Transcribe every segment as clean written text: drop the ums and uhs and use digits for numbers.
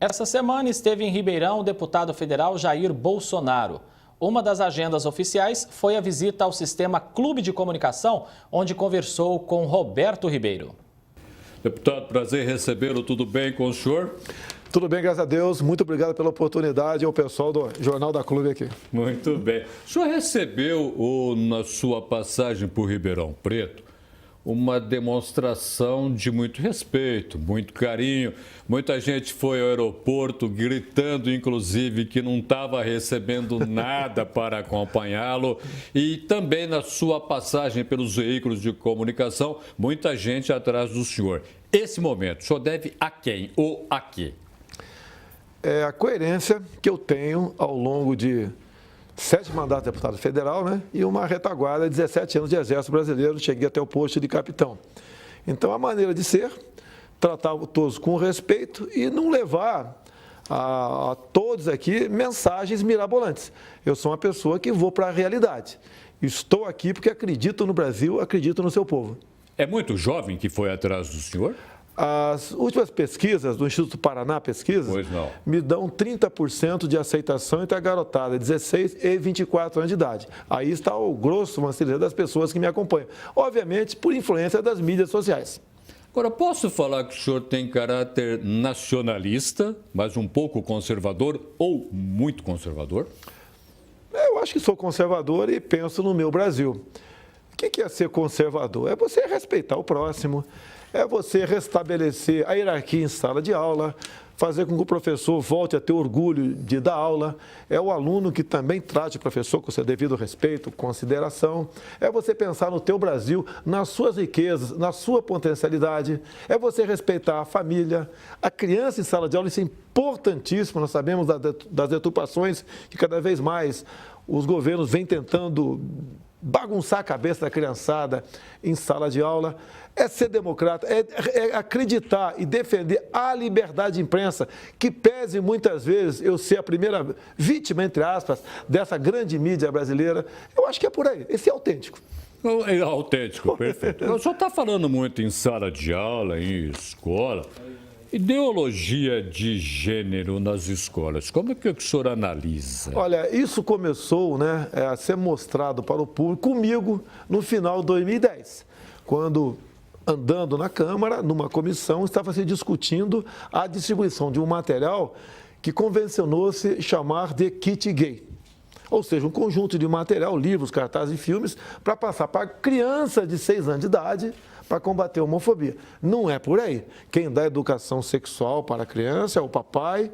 Essa semana esteve em Ribeirão o deputado federal Jair Bolsonaro. Uma das agendas oficiais foi a visita ao sistema Clube de Comunicação, onde conversou com Roberto Ribeiro. Deputado, prazer recebê-lo. Tudo bem com o senhor? Tudo bem, graças a Deus. Muito obrigado pela oportunidade ao pessoal do Jornal da Clube aqui. Muito bem. O senhor recebeu, na sua passagem por Ribeirão Preto, uma demonstração de muito respeito, muito carinho. Muita gente foi ao aeroporto gritando, inclusive, que não estava recebendo nada para acompanhá-lo. E também na sua passagem pelos veículos de comunicação, muita gente atrás do senhor. Esse momento, o senhor deve a quem ou a quê? É a coerência que eu tenho ao longo de 7 mandatos de deputado federal, né? E uma retaguarda de 17 anos de Exército Brasileiro, cheguei até o posto de capitão. Então, a maneira de ser, tratar todos com respeito e não levar a todos aqui mensagens mirabolantes. Eu sou uma pessoa que vou para a realidade. Estou aqui porque acredito no Brasil, acredito no seu povo. É muito jovem que foi atrás do senhor? As últimas pesquisas do Instituto Paraná Pesquisas me dão 30% de aceitação entre a garotada, 16 e 24 anos de idade. Aí está o grosso das pessoas que me acompanham. Obviamente, por influência das mídias sociais. Agora, posso falar que o senhor tem caráter nacionalista, mas um pouco conservador ou muito conservador? Eu acho que sou conservador e penso no meu Brasil. O que é ser conservador? É você respeitar o próximo. É você restabelecer a hierarquia em sala de aula, fazer com que o professor volte a ter orgulho de dar aula. É o aluno que também trate o professor com seu devido respeito, consideração. É você pensar no teu Brasil, nas suas riquezas, na sua potencialidade. É você respeitar a família, a criança em sala de aula. Isso é importantíssimo. Nós sabemos das deturpações que cada vez mais os governos vêm tentando bagunçar a cabeça da criançada em sala de aula. É ser democrata, é acreditar e defender a liberdade de imprensa, que pese muitas vezes eu ser a primeira vítima, entre aspas, dessa grande mídia brasileira. Eu acho que é por aí, esse é autêntico. É autêntico, perfeito. O senhor está falando muito em sala de aula, em escola. Ideologia de gênero nas escolas, como é que o senhor analisa? Olha, isso começou, a ser mostrado para o público comigo no final de 2010, quando, andando na Câmara, numa comissão, estava se discutindo a distribuição de um material que convencionou-se chamar de kit gay. Ou seja, um conjunto de material, livros, cartazes e filmes, para passar para crianças de 6 anos de idade, para combater a homofobia. Não é por aí. Quem dá educação sexual para a criança é o papai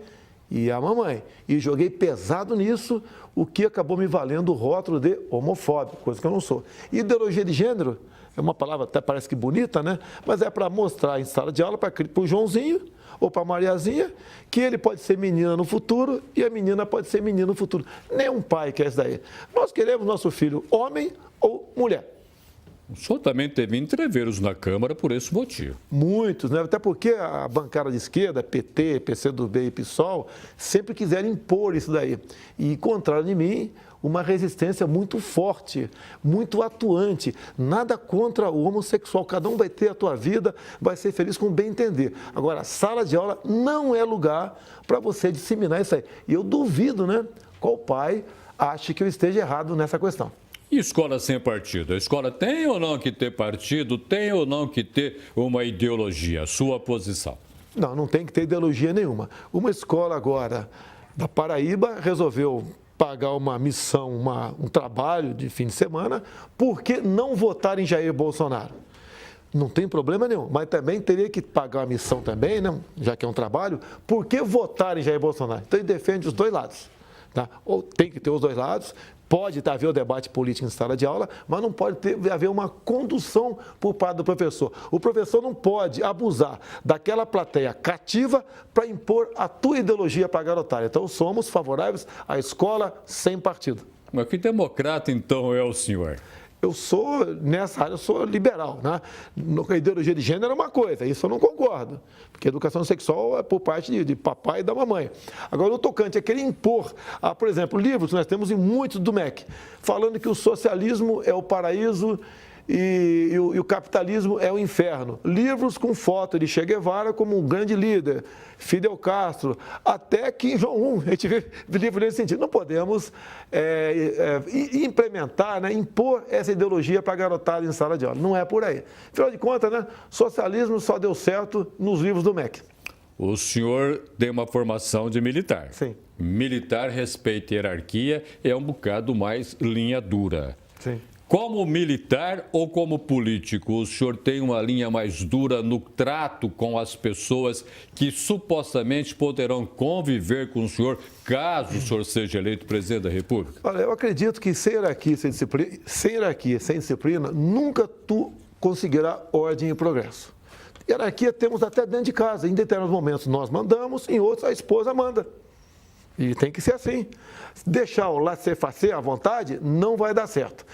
e a mamãe. E joguei pesado nisso, o que acabou me valendo o rótulo de homofóbico, coisa que eu não sou. Ideologia de gênero é uma palavra até parece que bonita, né? Mas é para mostrar em sala de aula para o Joãozinho ou para a Mariazinha que ele pode ser menina no futuro e a menina pode ser menino no futuro. Nenhum pai quer isso daí. Nós queremos nosso filho homem ou mulher. O senhor também teve entreveros na Câmara por esse motivo. Muitos, né? Até porque a bancada de esquerda, PT, PCdoB e PSOL, sempre quiseram impor isso daí. E encontraram em mim uma resistência muito forte, muito atuante. Nada contra o homossexual. Cada um vai ter a tua vida, vai ser feliz com o bem entender. Agora, a sala de aula não é lugar para você disseminar isso aí. E eu duvido, qual pai acha que eu esteja errado nessa questão. E escola sem partido? A escola tem ou não que ter partido? Tem ou não que ter uma ideologia? Sua posição? Não, não tem que ter ideologia nenhuma. Uma escola agora da Paraíba resolveu pagar uma missão, um trabalho de fim de semana, por que não votar em Jair Bolsonaro? Não tem problema nenhum, mas também teria que pagar a missão também, já que é um trabalho, por que votar em Jair Bolsonaro? Então ele defende os dois lados. Tá? Ou tem que ter os dois lados. Pode haver o debate político em sala de aula, mas não pode haver uma condução por parte do professor. O professor não pode abusar daquela plateia cativa para impor a tua ideologia para a garotada. Então, somos favoráveis à escola sem partido. Mas que democrata, então, é o senhor? Eu sou, nessa área, eu sou liberal, A ideologia de gênero é uma coisa, isso eu não concordo, porque a educação sexual é por parte de papai e da mamãe. Agora, o tocante é querer impor, por exemplo, livros que nós temos em muitos do MEC, falando que o socialismo é o paraíso e o capitalismo é o inferno. Livros com foto de Che Guevara como um grande líder, Fidel Castro, até Kim Jong-un. A gente vê livros nesse sentido. Não podemos implementar, né, impor essa ideologia para a garotada em sala de aula. Não é por aí. Afinal de contas, né, socialismo só deu certo nos livros do MEC. O senhor tem uma formação de militar. Sim. Militar respeita a hierarquia, é um bocado mais linha dura. Sim. Como militar ou como político, o senhor tem uma linha mais dura no trato com as pessoas que supostamente poderão conviver com o senhor caso o senhor seja eleito presidente da República? Olha, eu acredito que sem hierarquia, sem disciplina, nunca tu conseguirá ordem e progresso. Hierarquia temos até dentro de casa. Em determinados momentos nós mandamos, em outros a esposa manda. E tem que ser assim. Deixar o laissez-faire à vontade não vai dar certo.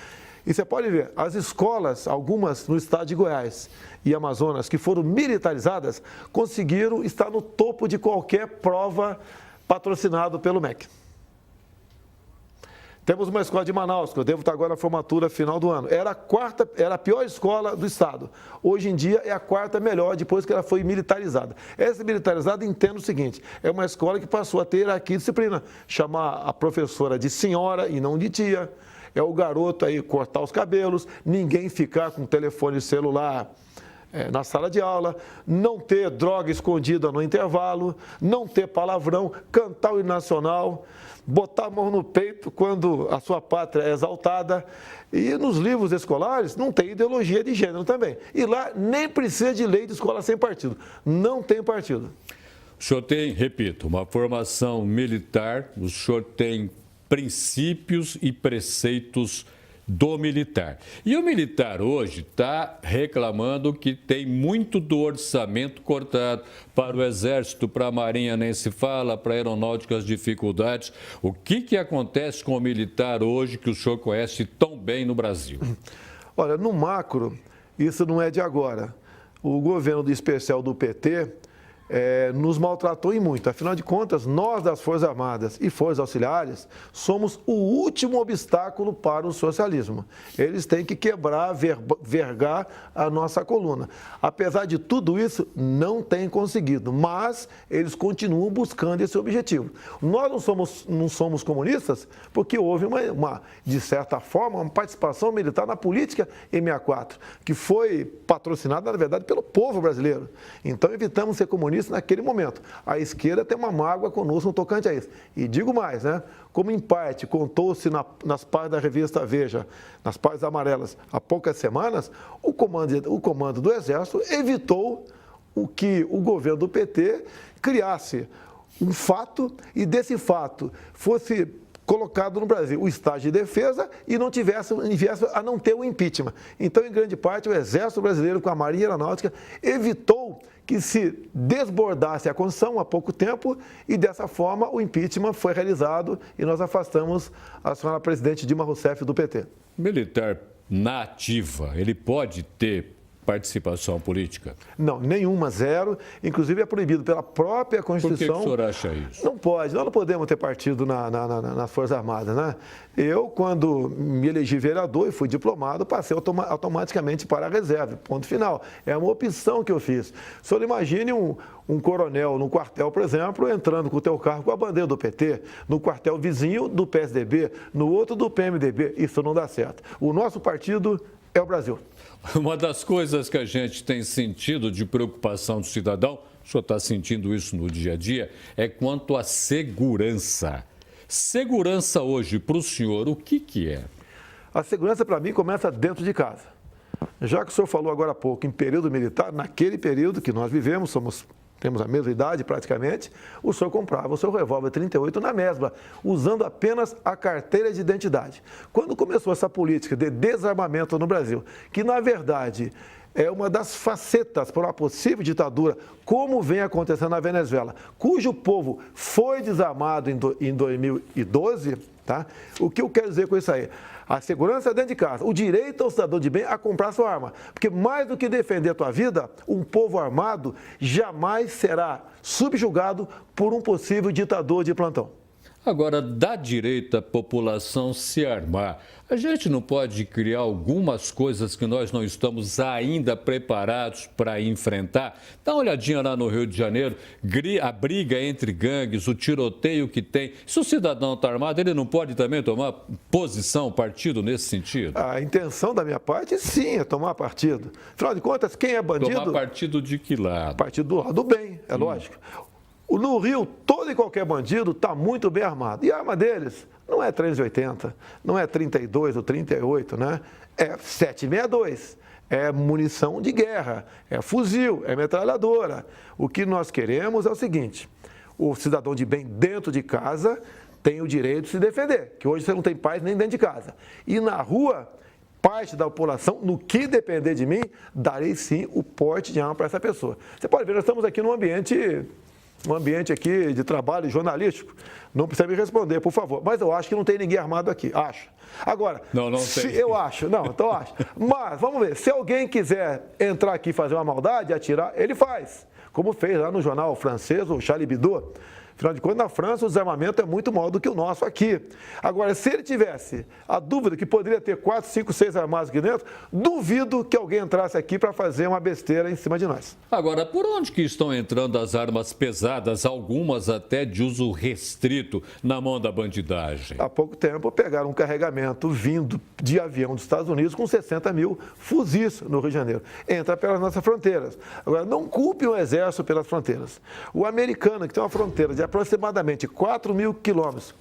E você pode ver, as escolas, algumas no estado de Goiás e Amazonas, que foram militarizadas, conseguiram estar no topo de qualquer prova patrocinado pelo MEC. Temos uma escola de Manaus, que eu devo estar agora na formatura final do ano. Era a pior escola do estado. Hoje em dia é a quarta melhor, depois que ela foi militarizada. Essa militarizada entende o seguinte, é uma escola que passou a ter hierarquia e disciplina. Chamar a professora de senhora e não de tia. É o garoto aí cortar os cabelos, ninguém ficar com telefone celular na sala de aula, não ter droga escondida no intervalo, não ter palavrão, cantar o hino nacional, botar a mão no peito quando a sua pátria é exaltada. E nos livros escolares não tem ideologia de gênero também. E lá nem precisa de lei de escola sem partido. Não tem partido. O senhor tem, repito, uma formação militar, o senhor tem princípios e preceitos do militar. E o militar hoje está reclamando que tem muito do orçamento cortado para o Exército, para a Marinha nem se fala, para a Aeronáutica as dificuldades. O que acontece com o militar hoje que o senhor conhece tão bem no Brasil? Olha, no macro, isso não é de agora. O governo especial do PT nos maltratou em muito. Afinal de contas, nós das Forças Armadas e Forças Auxiliares somos o último obstáculo para o socialismo. Eles têm que quebrar, vergar a nossa coluna. Apesar de tudo isso, não têm conseguido, mas eles continuam buscando esse objetivo. Nós não somos comunistas porque houve de certa forma, uma participação militar na política em 64, que foi patrocinada, na verdade, pelo povo brasileiro. Então, evitamos ser comunistas naquele momento. A esquerda tem uma mágoa conosco no tocante a isso. E digo mais, né? Como em parte contou-se nas páginas da revista Veja, nas páginas amarelas, há poucas semanas, o comando do Exército evitou que o governo do PT criasse um fato e desse fato fosse colocado no Brasil o estado de defesa e não viesse a não ter o impeachment. Então, em grande parte, o Exército Brasileiro, com a Marinha Aeronáutica, evitou que se desbordasse a Constituição há pouco tempo e, dessa forma, o impeachment foi realizado e nós afastamos a senhora presidente Dilma Rousseff do PT. Militar na ativa, ele pode ter participação política? Não, nenhuma, zero. Inclusive é proibido pela própria Constituição. Por que o senhor acha isso? Não pode, nós não podemos ter partido nas Forças Armadas, né? Eu, quando me elegi vereador e fui diplomado, passei automaticamente para a reserva, ponto final. É uma opção que eu fiz. O senhor imagine um coronel no quartel, por exemplo, entrando com o teu carro com a bandeira do PT, no quartel vizinho do PSDB, no outro do PMDB. Isso não dá certo. O nosso partido é o Brasil. Uma das coisas que a gente tem sentido de preocupação do cidadão, o senhor está sentindo isso no dia a dia, é quanto à segurança. Segurança hoje, para o senhor, o que é? A segurança, para mim, começa dentro de casa. Já que o senhor falou agora há pouco em período militar, naquele período que nós vivemos, temos a mesma idade praticamente, o senhor comprava o seu revólver 38 na mesma, usando apenas a carteira de identidade. Quando começou essa política de desarmamento no Brasil, que na verdade é uma das facetas para uma possível ditadura, como vem acontecendo na Venezuela, cujo povo foi desarmado em 2012, tá? O que eu quero dizer com isso aí? A segurança dentro de casa, o direito ao cidadão de bem a comprar sua arma. Porque mais do que defender a tua vida, um povo armado jamais será subjugado por um possível ditador de plantão. Agora, dá direito à população se armar. A gente não pode criar algumas coisas que nós não estamos ainda preparados para enfrentar? Dá uma olhadinha lá no Rio de Janeiro, a briga entre gangues, o tiroteio que tem. Se o cidadão está armado, ele não pode também tomar posição, partido nesse sentido? A intenção da minha parte, sim, é tomar partido. Afinal de contas, quem é bandido... Tomar partido de que lado? Partido do lado do bem, é lógico. No Rio, todo e qualquer bandido está muito bem armado. E a arma deles não é 380, não é 32 ou 38, né? É 762. É munição de guerra, é fuzil, é metralhadora. O que nós queremos é o seguinte: o cidadão de bem dentro de casa tem o direito de se defender, que hoje você não tem paz nem dentro de casa. E na rua, parte da população, no que depender de mim, darei sim o porte de arma para essa pessoa. Você pode ver, nós estamos aqui num ambiente aqui de trabalho jornalístico. Não precisa me responder, por favor. Mas eu acho que não tem ninguém armado aqui. Acho. Agora, não tem. Eu acho. Não, então eu acho. Mas, vamos ver. Se alguém quiser entrar aqui e fazer uma maldade, atirar, ele faz. Como fez lá no jornal francês, o Charlie Hebdo. Afinal de contas, na França, o desarmamento é muito maior do que o nosso aqui. Agora, se ele tivesse a dúvida que poderia ter 4, 5, 6 armados aqui dentro, duvido que alguém entrasse aqui para fazer uma besteira em cima de nós. Agora, por onde que estão entrando as armas pesadas, algumas até de uso restrito, na mão da bandidagem? Há pouco tempo, pegaram um carregamento vindo de avião dos Estados Unidos com 60 mil fuzis no Rio de Janeiro. Entra pelas nossas fronteiras. Agora, não culpe o Exército pelas fronteiras. O americano, que tem uma fronteira de aproximadamente 4 mil quilômetros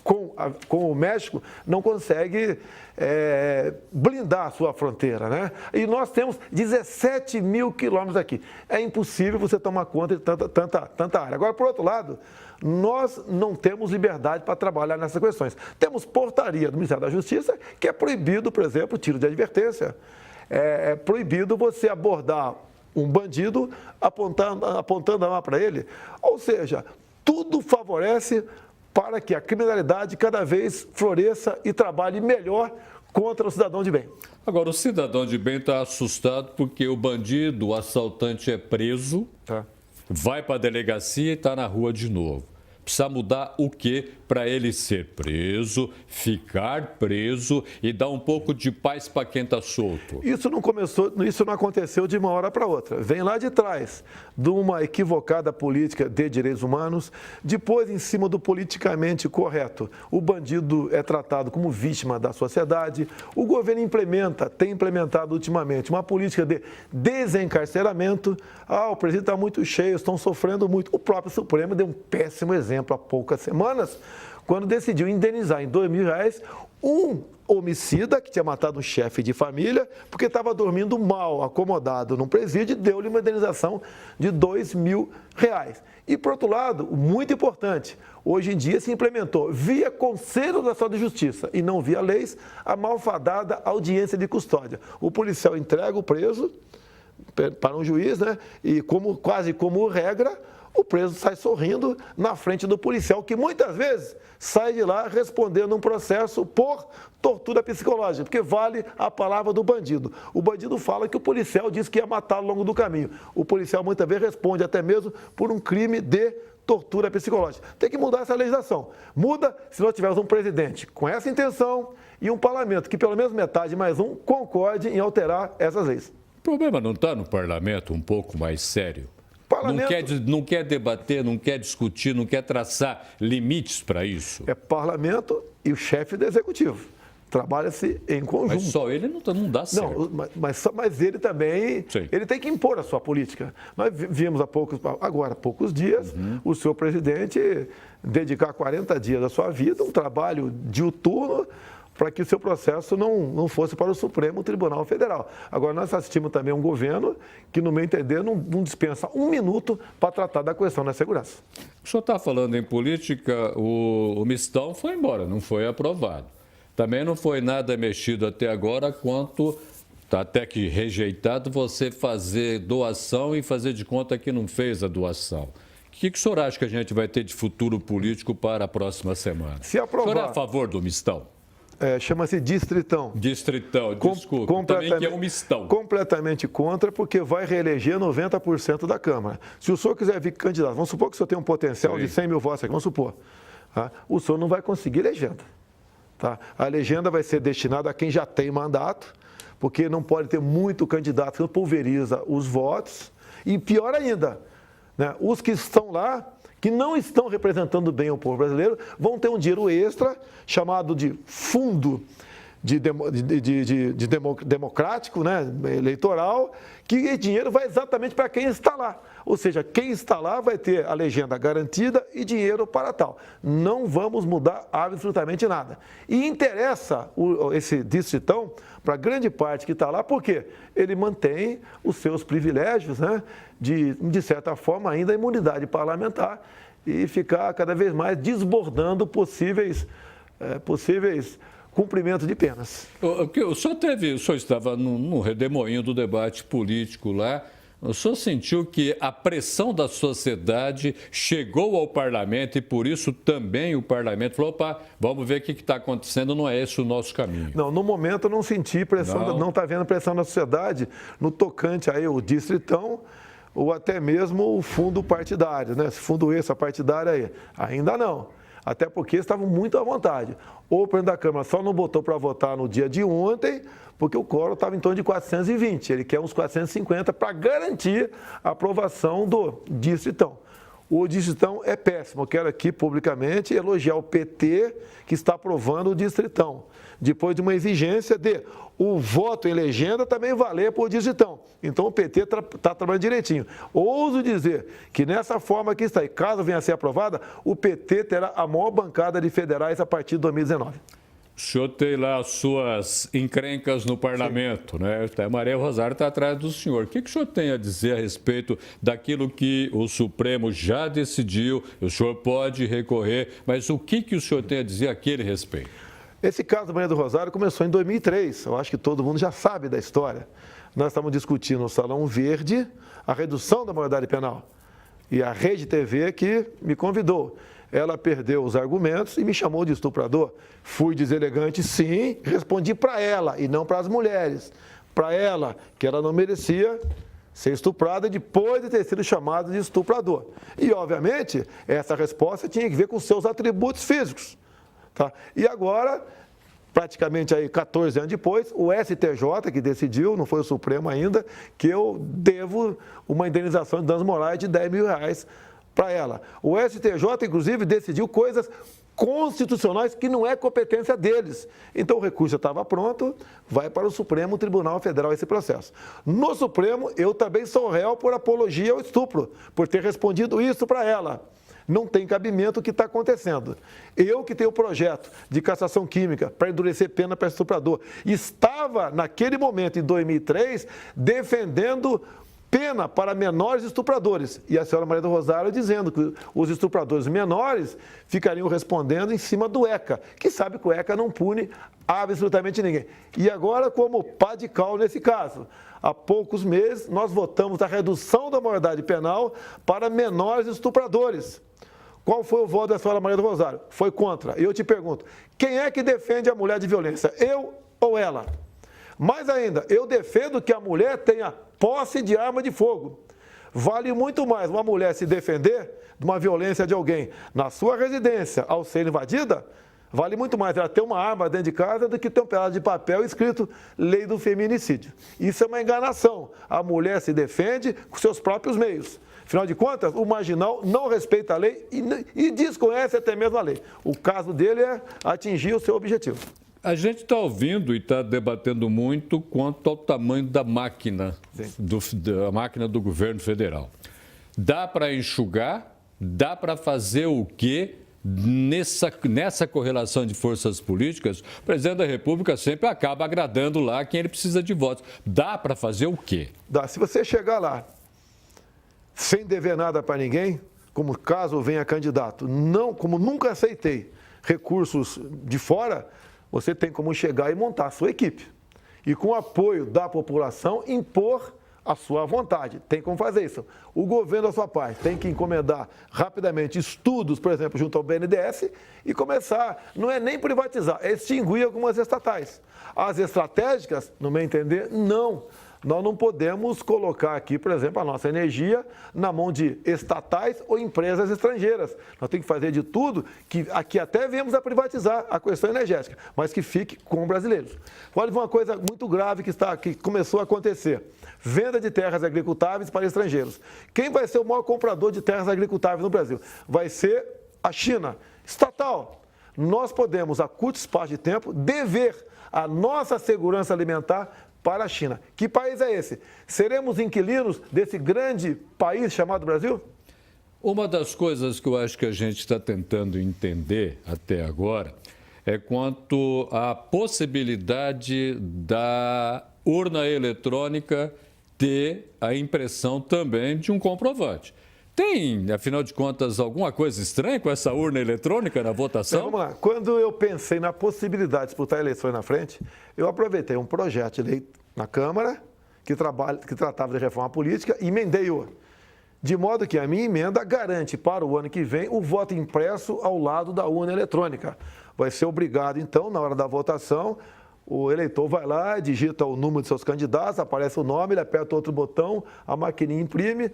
com o México, não consegue blindar a sua fronteira, né? E nós temos 17 mil quilômetros aqui. É impossível você tomar conta de tanta área. Agora, por outro lado, nós não temos liberdade para trabalhar nessas questões. Temos portaria do Ministério da Justiça que é proibido, por exemplo, tiro de advertência. É proibido você abordar um bandido apontando a arma para ele. Ou seja, tudo favorece para que a criminalidade cada vez floresça e trabalhe melhor contra o cidadão de bem. Agora, o cidadão de bem está assustado porque o bandido, o assaltante é preso, vai para a delegacia e está na rua de novo. Precisa mudar o quê para ele ser preso, ficar preso e dar um pouco de paz para quem está solto? Isso não aconteceu de uma hora para outra. Vem lá de trás de uma equivocada política de direitos humanos, depois em cima do politicamente correto. O bandido é tratado como vítima da sociedade. O governo tem implementado ultimamente uma política de desencarceramento. O presidente está muito cheio, estão sofrendo muito. O próprio Supremo deu um péssimo exemplo há poucas semanas, quando decidiu indenizar em R$2.000 um homicida que tinha matado um chefe de família porque estava dormindo mal, acomodado num presídio, e deu-lhe uma indenização de R$2.000. E, por outro lado, muito importante, hoje em dia se implementou via Conselho Nacional de Justiça e não via leis a malfadada audiência de custódia. O policial entrega o preso para um juiz, né? E quase como regra, o preso sai sorrindo na frente do policial, que muitas vezes sai de lá respondendo um processo por tortura psicológica, porque vale a palavra do bandido. O bandido fala que o policial disse que ia matá-lo ao longo do caminho. O policial muitas vezes responde até mesmo por um crime de tortura psicológica. Tem que mudar essa legislação. Muda se nós tivermos um presidente com essa intenção e um parlamento que pelo menos metade mais um concorde em alterar essas leis. O problema não está no parlamento um pouco mais sério? Não quer debater, não quer discutir, não quer traçar limites para isso? É parlamento e o chefe do executivo. Trabalha-se em conjunto. Mas só ele não dá certo. Não, mas ele também ele tem que impor a sua política. Nós vimos há poucos dias, o senhor presidente dedicar 40 dias da sua vida, um trabalho diuturno, para que o seu processo não fosse para o Supremo Tribunal Federal. Agora, nós assistimos também um governo que, no meu entender, não dispensa um minuto para tratar da questão da segurança. O senhor está falando em política, o mistão foi embora, não foi aprovado. Também não foi nada mexido até agora quanto, até que rejeitado, você fazer doação e fazer de conta que não fez a doação. O que o senhor acha que a gente vai ter de futuro político para a próxima semana? Se aprovar... O senhor é a favor do mistão? Chama-se distritão. Distritão, desculpa, também que é um mistão. Completamente contra, porque vai reeleger 90% da Câmara. Se o senhor quiser vir candidato, vamos supor que o senhor tem um potencial de 100 mil votos aqui, vamos supor. tá? O senhor não vai conseguir legenda. Tá? A legenda vai ser destinada a quem já tem mandato, porque não pode ter muito candidato que pulveriza os votos. E pior ainda, né, os que estão lá, que não estão representando bem o povo brasileiro, vão ter um dinheiro extra, chamado de fundo democrático, né, eleitoral, que esse dinheiro vai exatamente para quem está lá. Ou seja, quem está lá vai ter a legenda garantida e dinheiro para tal. Não vamos mudar absolutamente nada. E interessa esse distritão para grande parte que está lá, porque ele mantém os seus privilégios, né, de certa forma, ainda a imunidade parlamentar e ficar cada vez mais desbordando possíveis cumprimento de penas. O senhor estava no redemoinho do debate político lá. O senhor sentiu que a pressão da sociedade chegou ao parlamento e por isso também o parlamento falou, opa, vamos ver o que está acontecendo, não é esse o nosso caminho. Não, no momento eu não senti pressão, não está havendo pressão da sociedade no tocante aí o distritão ou até mesmo o fundo partidário, né? Esse fundo extra-partidário aí, ainda não. Até porque estavam muito à vontade. O presidente da Câmara só não botou para votar no dia de ontem, porque o quórum estava em torno de 420. Ele quer uns 450 para garantir a aprovação do distritão. O distritão é péssimo. Eu quero aqui publicamente elogiar o PT, que está aprovando o distritão, depois de uma exigência de o voto em legenda também valer por distritão. Então o PT está trabalhando direitinho. Ouso dizer que nessa forma que está aí, caso venha a ser aprovada, o PT terá a maior bancada de federais a partir de 2019. O senhor tem lá as suas encrencas no parlamento, né? A Maria Rosário está atrás do senhor. O que o senhor tem a dizer a respeito daquilo que o Supremo já decidiu? O senhor pode recorrer, mas o que o senhor tem a dizer àquele respeito? Esse caso da Maria do Rosário começou em 2003. Eu acho que todo mundo já sabe da história. Nós estávamos discutindo no Salão Verde a redução da maioridade penal. E a Rede TV que me convidou. Ela perdeu os argumentos e me chamou de estuprador. Fui deselegante, sim, respondi para ela e não para as mulheres. Para ela, que ela não merecia ser estuprada depois de ter sido chamada de estuprador. E, obviamente, essa resposta tinha que ver com seus atributos físicos. Tá? E agora, praticamente aí 14 anos depois, o STJ que decidiu, não foi o Supremo ainda, que eu devo uma indenização de danos morais de R$10 mil para ela. O STJ, inclusive, decidiu coisas constitucionais que não é competência deles. Então, o recurso já estava pronto, vai para o Supremo Tribunal Federal esse processo. No Supremo, eu também sou réu por apologia ao estupro, por ter respondido isso para ela. Não tem cabimento o que está acontecendo. Eu que tenho o projeto de cassação química para endurecer pena para estuprador, estava, naquele momento, em 2003, defendendo pena para menores estupradores. E a senhora Maria do Rosário dizendo que os estupradores menores ficariam respondendo em cima do ECA, que sabe que o ECA não pune absolutamente ninguém. E agora, como pá de cal nesse caso, há poucos meses nós votamos a redução da maioridade penal para menores estupradores. Qual foi o voto da senhora Maria do Rosário? Foi contra. E eu te pergunto, quem é que defende a mulher de violência? Eu ou ela? Mais ainda, eu defendo que a mulher tenha posse de arma de fogo. Vale muito mais uma mulher se defender de uma violência de alguém na sua residência ao ser invadida, vale muito mais ela ter uma arma dentro de casa do que ter um pedaço de papel escrito Lei do Feminicídio. Isso é uma enganação. A mulher se defende com seus próprios meios. Afinal de contas, o marginal não respeita a lei e desconhece até mesmo a lei. O caso dele é atingir o seu objetivo. A gente está ouvindo e está debatendo muito quanto ao tamanho da máquina, da máquina do governo federal. Dá para enxugar? Dá para fazer o quê? Nessa correlação de forças políticas, o presidente da República sempre acaba agradando lá quem ele precisa de votos. Dá para fazer o quê? Dá. Se você chegar lá sem dever nada para ninguém, como caso venha candidato, não, como nunca aceitei recursos de fora, você tem como chegar e montar a sua equipe. E com o apoio da população, impor a sua vontade. Tem como fazer isso. O governo, da sua parte, tem que encomendar rapidamente estudos, por exemplo, junto ao BNDES e começar, não é nem privatizar, é extinguir algumas estatais. As estratégicas, no meu entender, não. Nós não podemos colocar aqui, por exemplo, a nossa energia na mão de estatais ou empresas estrangeiras. Nós temos que fazer de tudo que aqui até viemos a privatizar a questão energética, mas que fique com os brasileiros. Olha uma coisa muito grave que começou a acontecer. Venda de terras agricultáveis para estrangeiros. Quem vai ser o maior comprador de terras agricultáveis no Brasil? Vai ser a China, estatal. Nós podemos, a curto espaço de tempo, dever a nossa segurança alimentar para a China. Que país é esse? Seremos inquilinos desse grande país chamado Brasil? Uma das coisas que eu acho que a gente está tentando entender até agora é quanto à possibilidade da urna eletrônica ter a impressão também de um comprovante. Tem, afinal de contas, alguma coisa estranha com essa urna eletrônica na votação? Vamos lá. Quando eu pensei na possibilidade de disputar eleições na frente, eu aproveitei um projeto de lei na Câmara que tratava de reforma política e emendei-o. De modo que a minha emenda garante para o ano que vem o voto impresso ao lado da urna eletrônica. Vai ser obrigado, então, na hora da votação, o eleitor vai lá, digita o número de seus candidatos, aparece o nome, ele aperta outro botão, a maquininha imprime,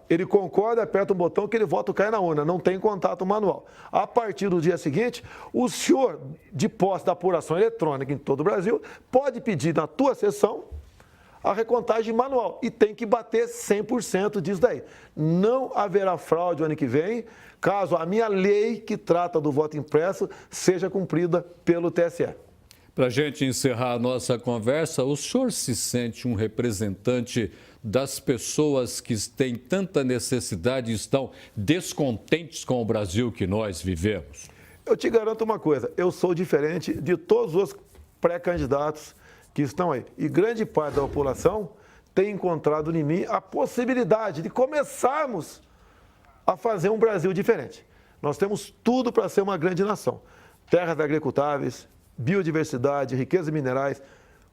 ele concorda, aperta um botão que ele vota cai na urna, não tem contato manual. A partir do dia seguinte, o senhor, de posse da apuração eletrônica em todo o Brasil, pode pedir na tua sessão a recontagem manual e tem que bater 100% disso daí. Não haverá fraude o ano que vem, caso a minha lei que trata do voto impresso seja cumprida pelo TSE. Para a gente encerrar a nossa conversa, o senhor se sente um representante das pessoas que têm tanta necessidade e estão descontentes com o Brasil que nós vivemos? Eu te garanto uma coisa, eu sou diferente de todos os pré-candidatos que estão aí. E grande parte da população tem encontrado em mim a possibilidade de começarmos a fazer um Brasil diferente. Nós temos tudo para ser uma grande nação. Terras agricultáveis, biodiversidade, riquezas minerais.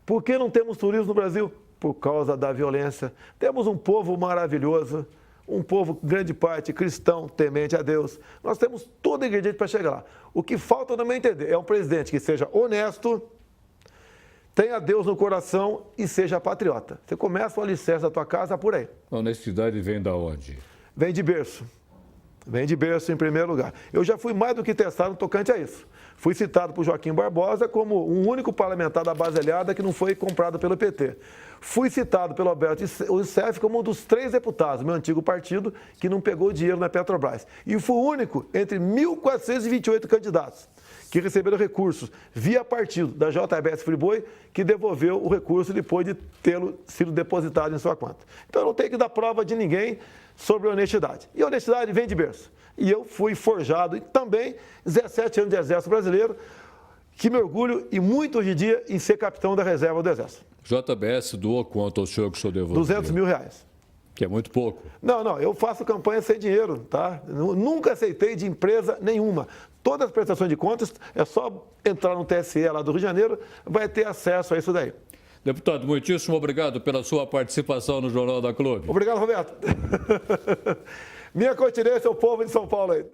Por que não temos turismo no Brasil? Por causa da violência. Temos um povo maravilhoso, um povo, grande parte, cristão, temente a Deus. Nós temos todo ingrediente para chegar lá. O que falta, no meu entender, é um presidente que seja honesto, tenha Deus no coração e seja patriota. Você começa o alicerce da tua casa por aí. A honestidade vem da onde? Vem de berço. Vem de berço em primeiro lugar. Eu já fui mais do que testado no tocante a isso. Fui citado por Joaquim Barbosa como o único parlamentar da Baselhada que não foi comprado pelo PT. Fui citado pelo Alberto Youssef como um dos 3 deputados do meu antigo partido que não pegou dinheiro na Petrobras. E fui o único entre 1.428 candidatos que receberam recursos via partido da JBS Friboi que devolveu o recurso depois de tê-lo sido depositado em sua conta. Então eu não tenho que dar prova de ninguém sobre honestidade. E honestidade vem de berço. E eu fui forjado e também 17 anos de Exército Brasileiro, que me orgulho e muito hoje em dia em ser capitão da reserva do Exército. JBS doou quanto ao senhor que o senhor devolveu? R$200 mil. Que é muito pouco. Não, eu faço campanha sem dinheiro, tá? Nunca aceitei de empresa nenhuma. Todas as prestações de contas, é só entrar no TSE lá do Rio de Janeiro, vai ter acesso a isso daí. Deputado, muitíssimo obrigado pela sua participação no Jornal da Clube. Obrigado, Roberto. Minha continência é o povo de São Paulo aí.